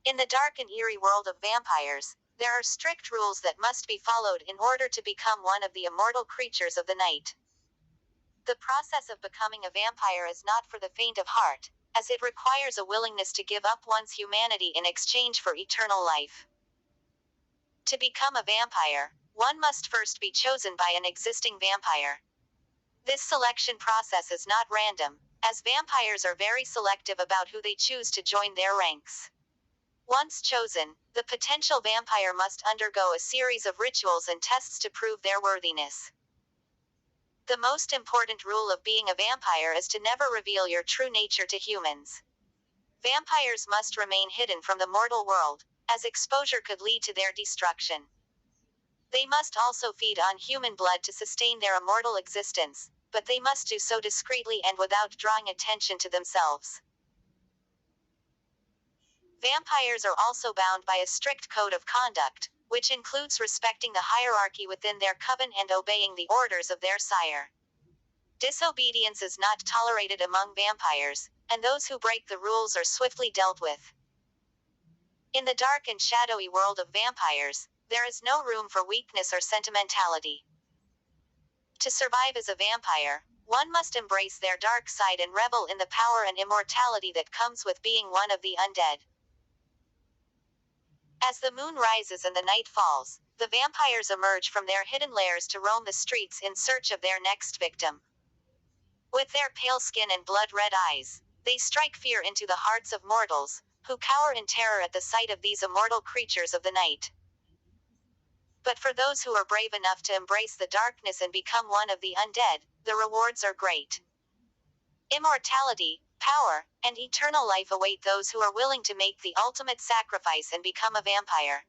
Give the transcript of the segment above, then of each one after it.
In the dark and eerie world of vampires, there are strict rules that must be followed in order to become one of the immortal creatures of the night. The process of becoming a vampire is not for the faint of heart, as it requires a willingness to give up one's humanity in exchange for eternal life. To become a vampire, one must first be chosen by an existing vampire. This selection process is not random, as vampires are very selective about who they choose to join their ranks. Once chosen, the potential vampire must undergo a series of rituals and tests to prove their worthiness. The most important rule of being a vampire is to never reveal your true nature to humans. Vampires must remain hidden from the mortal world, as exposure could lead to their destruction. They must also feed on human blood to sustain their immortal existence, but they must do so discreetly and without drawing attention to themselves. Vampires are also bound by a strict code of conduct, which includes respecting the hierarchy within their coven and obeying the orders of their sire. Disobedience is not tolerated among vampires, and those who break the rules are swiftly dealt with. In the dark and shadowy world of vampires, there is no room for weakness or sentimentality. To survive as a vampire, one must embrace their dark side and revel in the power and immortality that comes with being one of the undead. As the moon rises and the night falls, the vampires emerge from their hidden lairs to roam the streets in search of their next victim. With their pale skin and blood-red eyes, they strike fear into the hearts of mortals, who cower in terror at the sight of these immortal creatures of the night. But for those who are brave enough to embrace the darkness and become one of the undead, the rewards are great. Immortality, power, and eternal life await those who are willing to make the ultimate sacrifice and become a vampire.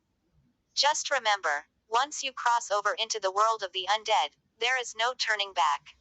Just remember, once you cross over into the world of the undead, there is no turning back.